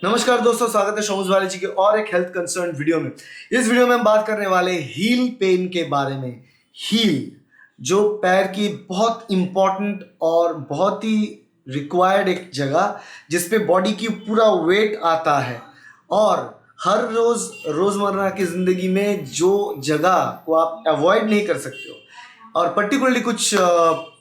नमस्कार दोस्तों, स्वागत है शोमुज वाले जी के और एक हेल्थ कंसर्न वीडियो में। इस वीडियो में हम बात करने वाले हील पेन के बारे में। हील जो पैर की बहुत इंपॉर्टेंट और बहुत ही रिक्वायर्ड एक जगह जिसपे बॉडी की पूरा वेट आता है और हर रोजमर्रा की जिंदगी में जो जगह को आप अवॉइड नहीं कर सकते हो और पर्टिकुलरली कुछ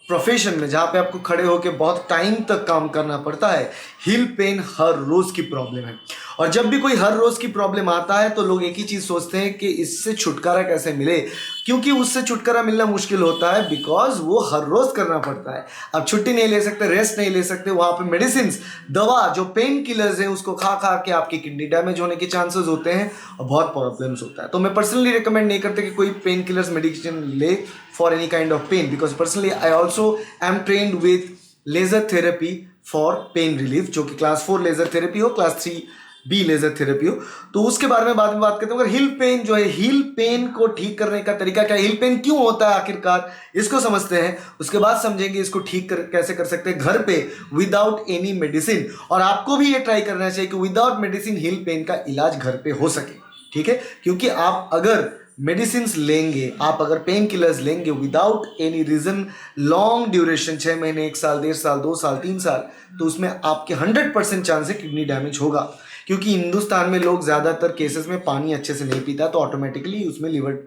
प्रोफेशन में जहाँ पे आपको खड़े होकर बहुत टाइम तक काम करना पड़ता है, हिल पेन हर रोज की प्रॉब्लम है। और जब भी कोई हर रोज की प्रॉब्लम आता है तो लोग एक ही चीज सोचते हैं कि इससे छुटकारा कैसे मिले, क्योंकि उससे छुटकारा मिलना मुश्किल होता है बिकॉज वो हर रोज करना पड़ता है। आप छुट्टी नहीं ले सकते, रेस्ट नहीं ले सकते, वहां पे मेडिसिन दवा जो पेन किलर्स है उसको खा खा के आपकी किडनी डैमेज होने के चांसेस होते हैं और बहुत प्रॉब्लम्स होता है। तो मैं पर्सनली रिकमेंड नहीं करते कि कोई पेन किलर्स मेडिसिन ले for any kind of pain, because personally I also am trained with laser therapy for pain relief, जो कि क्लास 4 लेजर थेरेपी हो, क्लास 3B लेजर थेरेपी हो। तो उसके बारे में बाद में बात करते हैं। अगर हिल पेन जो है, हिल पेन को ठीक करने का तरीका क्या है, हिल पेन क्यों होता है आखिरकार, इसको समझते हैं। उसके बाद समझेंगे इसको ठीक कैसे कर सकते हैं घर पे विदाउट एनी मेडिसिन। और आपको भी ये ट्राई करना चाहिए कि विदाउट मेडिसिन हिल पेन का इलाज घर पे हो सके, ठीक है। क्योंकि आप अगर मेडिसिन लेंगे, आप अगर पेन किलर्स लेंगे without any reason, long duration 6 महीने, 1 साल, 1.5 साल, 2 साल, 3 साल, तो उसमें आपके 100% चांस है किडनी डैमेज होगा। क्योंकि हिंदुस्तान में लोग ज़्यादातर केसेस में पानी अच्छे से नहीं पीता, तो ऑटोमेटिकली उसमें लिवर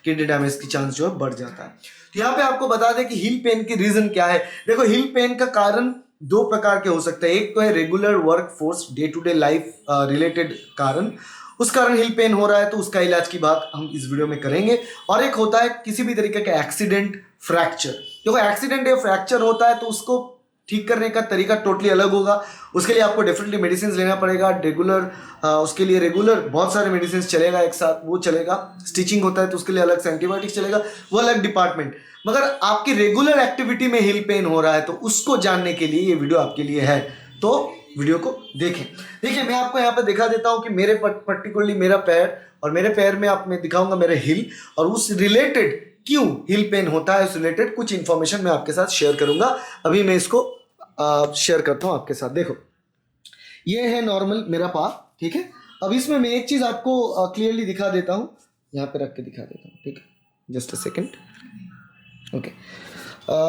किडनी डैमेज की चांस जो है बढ़ जाता है। तो यहाँ पे आपको बता दें कि हिल पेन की रीजन क्या है। देखो, हिल पेन का कारण 2 प्रकार के हो सकते हैं। एक तो है regular workforce, day to day life related कारण, उस कारण हिल पेन हो रहा है, तो उसका इलाज की बात हम इस वीडियो में करेंगे। और एक होता है किसी भी तरीके का एक्सीडेंट, फ्रैक्चर। देखो, एक्सीडेंट या फ्रैक्चर होता है तो उसको ठीक करने का तरीका टोटली अलग होगा। उसके लिए आपको डेफिनेटली मेडिसिन लेना पड़ेगा रेगुलर। उसके लिए रेगुलर बहुत सारे मेडिसिन चलेगा एक साथ, वो चलेगा। स्टिचिंग होता है तो उसके लिए अलग से एंटीबायोटिक्स चलेगा, वो अलग डिपार्टमेंट। मगर आपकी रेगुलर एक्टिविटी में हिल पेन हो रहा है तो उसको जानने के लिए ये वीडियो आपके लिए है, तो वीडियो को देखें। देखिए, मैं आपको यहाँ पे दिखा देता हूँ कि मेरे पर्टिकुलरली मेरा पैर, और मेरे पैर में आप मैं दिखाऊंगा मेरे हिल, और उस रिलेटेड क्यों हिल पेन होता है, उस रिलेटेड कुछ इंफॉर्मेशन मैं आपके साथ शेयर करूंगा। अभी मैं इसको शेयर करता हूँ आपके साथ। देखो, ये है नॉर्मल मेरा पाव, ठीक है। अब इसमें मैं एक चीज आपको क्लियरली दिखा देता हूँ, यहाँ पे रख के दिखा देता हूँ, ठीक है। Just a second, okay.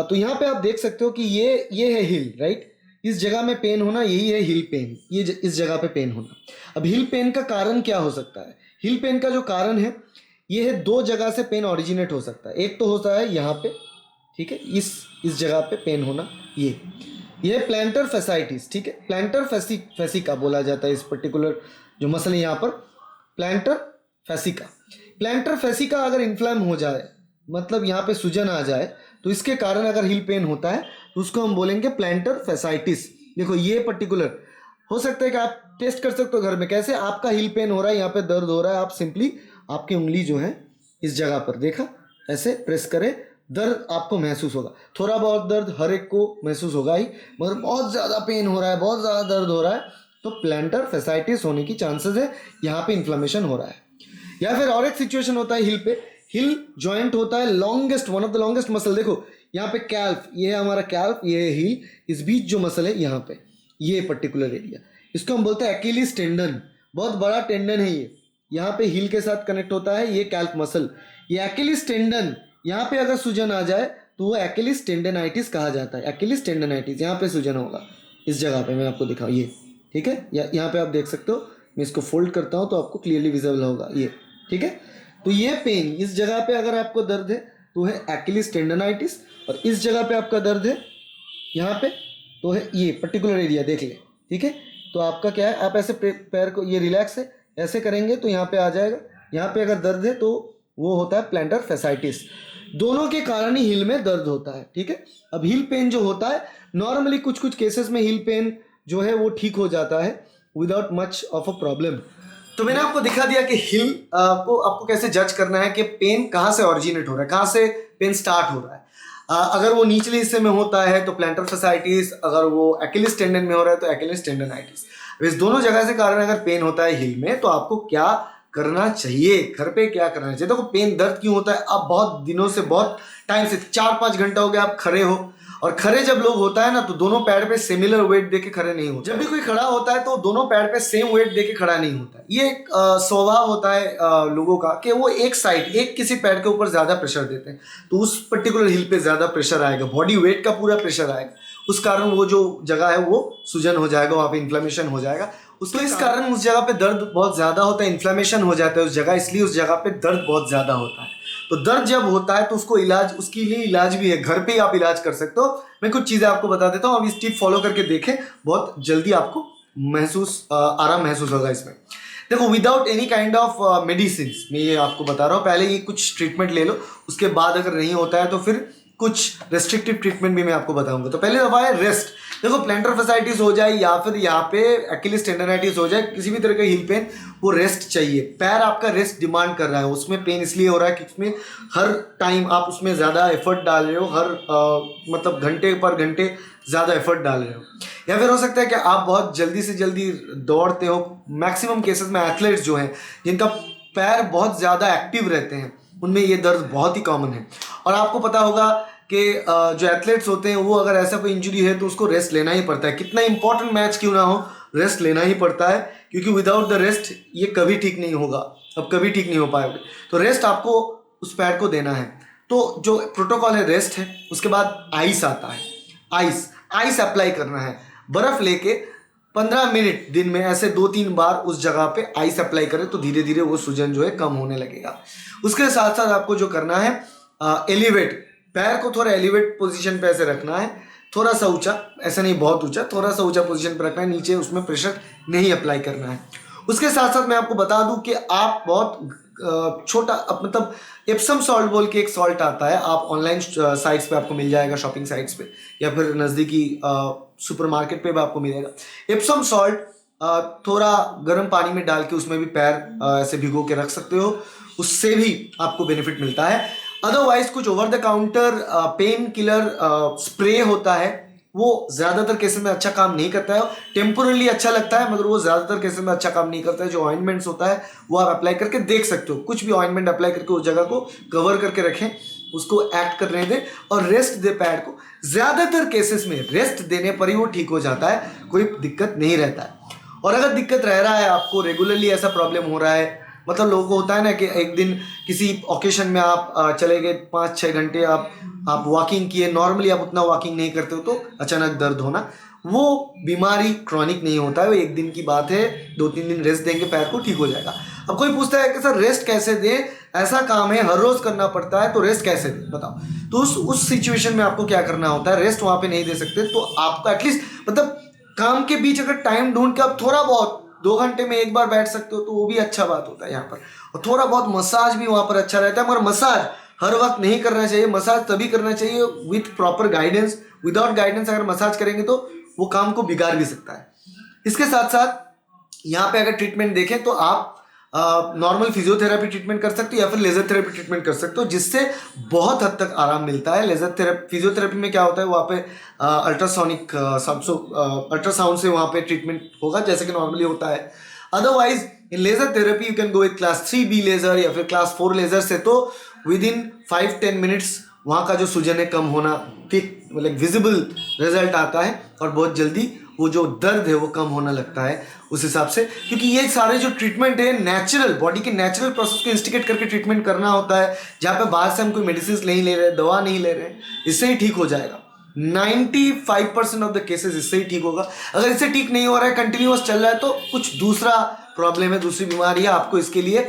तो यहाँ पे आप देख सकते हो कि ये है हिल, राइट। इस जगह में पेन होना, यही है हिल पेन। इस जगह पे पेन होना। अब हिल पेन का कारण क्या हो सकता है? हिल पेन का जो कारण है, ये है 2 जगह से पेन ओरिजिनेट हो सकता है। एक तो होता है यहाँ पे, ठीक है, इस जगह पे पेन होना, ये प्लांटर फैसाइटिस, ठीक है। प्लांटर फैसिका बोला जाता है इस पर्टिकुलर जो मसल है यहाँ पर, प्लांटर फैसिका। प्लांटर फैसिका अगर इन्फ्लेम हो जाए, मतलब यहाँ पे सूजन आ जाए, तो इसके कारण अगर हिल पेन होता है तो उसको हम बोलेंगे प्लांटर फैसाइटिस। देखो, ये पर्टिकुलर हो सकता है कि आप टेस्ट कर सकते हो घर में, कैसे आपका हिल पेन हो रहा है, यहाँ पे दर्द हो रहा है, आप सिंपली आपकी उंगली जो है इस जगह पर, देखा, ऐसे प्रेस करें, दर्द आपको महसूस होगा। थोड़ा बहुत दर्द हर एक को महसूस होगा ही, मगर बहुत ज़्यादा पेन हो रहा है, बहुत ज़्यादा दर्द हो रहा है, तो प्लांटर फैसाइटिस होने की चांसेस है, यहाँ पे इन्फ्लेमेशन हो रहा है। या फिर और एक सिचुएशन होता है हिल पे, हिल जॉइंट होता है longest, one of the longest muscle. देखो यहाँ पे कैल्फ, ये है हमारा कैल्फ, ये है हिल, इस बीच जो मसल है यहाँ पे, ये पर्टिकुलर एरिया, इसको हम बोलते हैं एक्िलीज टेंडन। बहुत बड़ा टेंडन है ये, यहाँ पे हिल के साथ कनेक्ट होता है ये कैल्फ मसल। ये एक्िलीज टेंडन, यहाँ पे अगर सूजन आ जाए तो वो एक्िलीज टेंडनाइटिस कहा जाता है। एक्िलीज टेंडनाइटिस, यहाँ पे सूजन होगा इस जगह पे, मैं आपको दिखाऊँ, ये, ठीक है। यहाँ पे आप देख सकते हो, मैं इसको फोल्ड करता हूँ तो आपको क्लियरली विजिबल होगा ये, ठीक है। तो ये पेन इस जगह पे अगर आपको दर्द है तो है एक्िलीज टेंडनाइटिस, और इस जगह पे आपका दर्द है यहाँ पे तो है ये पर्टिकुलर एरिया, देख ले, ठीक है। तो आपका क्या है, आप ऐसे पैर को, ये रिलैक्स है, ऐसे करेंगे तो यहाँ पे आ जाएगा। यहाँ पे अगर दर्द है तो वो होता है प्लांटर फैसाइटिस। दोनों के कारण ही हिल में दर्द होता है, ठीक है। अब हिल पेन जो होता है, नॉर्मली कुछ कुछ केसेस में हिल पेन जो है वो ठीक हो जाता है without much of a problem. तो मैंने आपको दिखा दिया कि हिल को आपको कैसे जज करना है कि पेन कहाँ से ओरिजिनेट हो रहा है, कहाँ से पेन स्टार्ट हो रहा है। अगर वो निचले हिस्से में होता है तो प्लांटर फैसाइटिस, अगर वो एक्िलीज टेंडन में हो रहा है तो एक्िलीज टेंडनाइटिस। इस दोनों जगह से कारण अगर पेन होता है हिल में, तो आपको क्या करना चाहिए, घर पे क्या करना चाहिए। देखो, पेन दर्द क्यों होता है, आप बहुत दिनों से, बहुत टाइम से, 4-5 घंटा हो गया आप खड़े हो और खड़े जब लोग होता है ना तो दोनों पैर पे सिमिलर वेट देके खड़े नहीं होते। जब भी कोई खड़ा होता है तो दोनों पैर पे सेम वेट देके खड़ा नहीं होता है। ये एक स्वभाव होता है लोगों का कि वो एक साइड एक किसी पैर के ऊपर ज्यादा प्रेशर देते हैं, तो उस पर्टिकुलर हिल पे ज्यादा प्रेशर आएगा, बॉडी वेट का पूरा प्रेशर आएगा, उस कारण वो जो जगह है वो सूजन हो जाएगा, वहाँ पे इन्फ्लेमेशन हो जाएगा। उसको इस कारण उस जगह पे दर्द बहुत ज्यादा होता है, इन्फ्लेमेशन हो जाता है उस जगह, इसलिए उस जगह पे दर्द बहुत ज्यादा होता है। तो दर्द जब होता है तो उसको इलाज, उसके लिए इलाज भी है, घर पे ही आप इलाज कर सकते हो। मैं कुछ चीजें आपको बता देता हूँ, अब इस टिप फॉलो करके देखें, बहुत जल्दी आपको आराम महसूस होगा इसमें। देखो, without any kind of medicine, मैं ये आपको बता रहा हूँ, पहले ये कुछ ट्रीटमेंट ले लो, उसके बाद अगर नहीं होता है तो फिर कुछ रेस्ट्रिक्टिव ट्रीटमेंट भी मैं आपको बताऊंगा। तो पहले दफा है रेस्ट। देखो, प्लैंटर फैसाइटिस हो जाए या फिर यहाँ पे एक्किलिस टेंडनाइटिस हो जाए, किसी भी तरह का हील पेन, वो रेस्ट चाहिए। पैर आपका रेस्ट डिमांड कर रहा है, उसमें पेन इसलिए हो रहा है कि उसमें हर टाइम आप उसमें ज़्यादा एफर्ट डाल रहे हो, हर मतलब घंटे पर घंटे ज़्यादा एफर्ट डाल रहे हो। या फिर हो सकता है कि आप बहुत जल्दी से जल्दी दौड़ते हो। मैक्सिमम केसेस में एथलीट्स जो हैं जिनका पैर बहुत ज़्यादा एक्टिव रहते हैं, उनमें ये दर्द बहुत ही कॉमन है। और आपको पता होगा कि जो एथलीट्स होते हैं वो अगर ऐसा कोई इंजरी है तो उसको रेस्ट लेना ही पड़ता है, कितना इंपॉर्टेंट मैच क्यों ना हो, रेस्ट लेना ही पड़ता है, क्योंकि विदाउट द रेस्ट ये कभी ठीक नहीं होगा, अब कभी ठीक नहीं हो पाएगा। तो रेस्ट आपको उस पैर को देना है। तो जो प्रोटोकॉल है रेस्ट है, उसके बाद आइस आता है। आइस अप्लाई करना है, बर्फ लेके 15 मिनट दिन में ऐसे 2-3 बार उस जगह पे आइस अप्लाई करें तो धीरे धीरे वो सूजन जो है कम होने लगेगा। उसके साथ साथ आपको जो करना है, एलिवेट, पैर को थोड़ा एलिवेट पोजीशन पे ऐसे रखना है, थोड़ा सा ऊंचा, ऐसा नहीं बहुत ऊंचा, थोड़ा सा ऊंचा पोजीशन पे रखना है, नीचे उसमें प्रेशर नहीं अप्लाई करना है। उसके साथ साथ मैं आपको बता दूं कि आप बहुत छोटा, मतलब एप्सम सॉल्ट बोल के एक सॉल्ट आता है, आप ऑनलाइन साइट्स पे आपको मिल जाएगा, शॉपिंग साइट्स पे या फिर नज़दीकी सुपरमार्केट पे भी आपको मिलेगा। एप्सम सॉल्ट थोड़ा गर्म पानी में डाल के उसमें भी पैर ऐसे भिगो के रख सकते हो, उससे भी आपको बेनिफिट मिलता है। अदरवाइज कुछ over the counter pain killer spray होता है, वो ज़्यादातर केसेस में अच्छा काम नहीं करता है, टेम्पोरली अच्छा लगता है मगर वो ज़्यादातर केसेस में अच्छा काम नहीं करता है। जो ऑइंटमेंट्स होता है वो आप अप्लाई करके देख सकते हो, कुछ भी ऑइंटमेंट अप्लाई करके उस जगह को कवर करके रखें, उसको एक्ट करने दें और रेस्ट दे पैर को। ज़्यादातर केसेस में रेस्ट देने पर ही वो ठीक हो जाता है, कोई दिक्कत नहीं रहता है। और अगर दिक्कत रह रहा है, आपको रेगुलरली ऐसा प्रॉब्लम हो रहा है, मतलब लोगों को होता है ना कि एक दिन किसी ओकेशन में आप चले गए 5-6 घंटे आप वॉकिंग किए, नॉर्मली आप उतना वॉकिंग नहीं करते हो तो अचानक दर्द होना, वो बीमारी क्रॉनिक नहीं होता है, वो एक दिन की बात है, 2-3 दिन रेस्ट देंगे पैर को ठीक हो जाएगा। अब कोई पूछता है कि सर रेस्ट कैसे दें, ऐसा काम है हर रोज करना पड़ता है तो रेस्ट कैसे दें, बताओ। तो उस सिचुएशन में आपको क्या करना होता है, रेस्ट वहां पे नहीं दे सकते तो आपको एटलीस्ट, मतलब काम के बीच अगर टाइम ढूंढ के आप थोड़ा बहुत 2 घंटे में एक बार बैठ सकते हो तो वो भी अच्छा बात होता है यहाँ पर। और थोड़ा बहुत मसाज भी वहाँ पर अच्छा रहता है, मगर मसाज हर वक्त नहीं करना चाहिए, मसाज तभी करना चाहिए with proper guidance. Without guidance अगर मसाज करेंगे तो वो काम को बिगाड़ भी सकता है। इसके साथ साथ यहाँ पे अगर ट्रीटमेंट देखें तो आप नॉर्मल फिजियोथेरेपी ट्रीटमेंट कर सकते हो या फिर लेजर थेरेपी ट्रीटमेंट कर सकते हो, जिससे बहुत हद तक आराम मिलता है। लेजर थेरेपी, फिजियोथेरेपी में क्या होता है, वहाँ पे अल्ट्रासोनिक अल्ट्रासाउंड से वहाँ पे ट्रीटमेंट होगा जैसे कि नॉर्मली होता है। Otherwise in laser therapy you can go with class 3B laser या फिर क्लास 4 लेजर से, तो विद इन 5-10 मिनट्स वहाँ का जो सूजन है कम होना, ठीक मतलब विजिबल रिजल्ट आता है और बहुत जल्दी वो जो दर्द है वो कम होने लगता है उस हिसाब से। क्योंकि ये सारे जो ट्रीटमेंट है नेचुरल, बॉडी के नेचुरल प्रोसेस को इंस्टिगेट करके ट्रीटमेंट करना होता है, जहाँ पे बाहर से हम कोई मेडिसिन नहीं ले रहे, दवा नहीं ले रहे, इससे ही ठीक हो जाएगा। 95% ऑफ द केसेस इससे ही ठीक होगा। अगर इससे ठीक नहीं हो रहा है, कंटिन्यूअस चल रहा है, तो कुछ दूसरा प्रॉब्लम है, दूसरी बीमारी है, आपको इसके लिए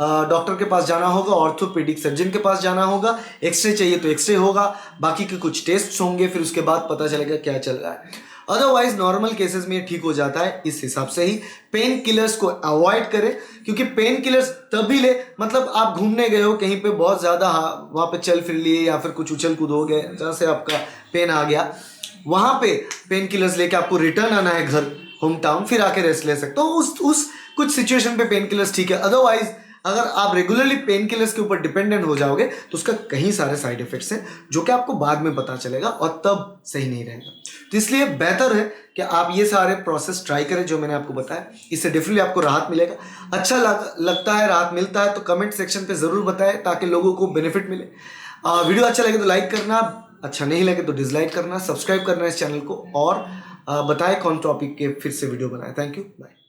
डॉक्टर के पास जाना होगा, ऑर्थोपेडिक सर्जन के पास जाना होगा, एक्सरे चाहिए तो एक्सरे होगा, बाकी के कुछ टेस्ट होंगे, फिर उसके बाद पता चलेगा क्या चल रहा है। अदरवाइज नॉर्मल केसेस में ठीक हो जाता है। इस हिसाब से ही पेन किलर्स को अवॉइड करें, क्योंकि पेन किलर्स तभी ले, मतलब आप घूमने गए हो कहीं पे, बहुत ज़्यादा वहाँ पे चल फिर लिए या फिर कुछ उछल कूद हो गए, जहाँ से आपका पेन आ गया, वहाँ पे पेन किलर्स लेके आपको रिटर्न आना है घर, होम टाउन, फिर आके रेस्ट ले सकते हो। उस कुछ सिचुएशन पे पेन किलर्स ठीक है। अदरवाइज अगर आप रेगुलरली पेन किलर्स के ऊपर डिपेंडेंट हो जाओगे तो उसका कई सारे साइड इफेक्ट्स हैं जो कि आपको बाद में पता चलेगा और तब सही नहीं रहेगा। तो इसलिए बेहतर है कि आप ये सारे प्रोसेस ट्राई करें जो मैंने आपको बताया, इससे डेफिनेटली आपको राहत मिलेगा। अच्छा लगता है, राहत मिलता है तो कमेंट सेक्शन पे ज़रूर बताएं ताकि लोगों को बेनिफिट मिले। वीडियो अच्छा लगे तो लाइक करना, अच्छा नहीं लगे तो डिसलाइक करना, सब्सक्राइब करना इस चैनल को, और बताएं कौन टॉपिक के फिर से वीडियो बनाए। Thank you, bye.